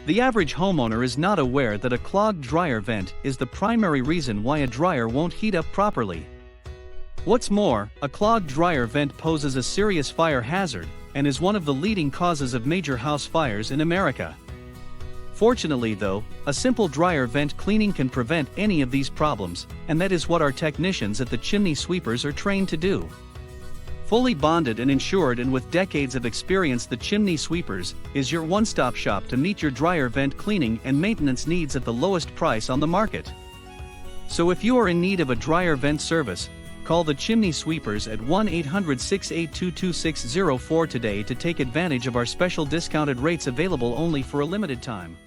The average homeowner is not aware that a clogged dryer vent is the primary reason why a dryer won't heat up properly. What's more, a clogged dryer vent poses a serious fire hazard and is one of the leading causes of major house fires in America. Fortunately though, a simple dryer vent cleaning can prevent any of these problems, and that is what our technicians at the Chimney Sweepers are trained to do. Fully bonded and insured and with decades of experience, the Chimney Sweepers is your one-stop shop to meet your dryer vent cleaning and maintenance needs at the lowest price on the market. So if you are in need of a dryer vent service, call the Chimney Sweepers at 1-800-682-2604 today to take advantage of our special discounted rates available only for a limited time.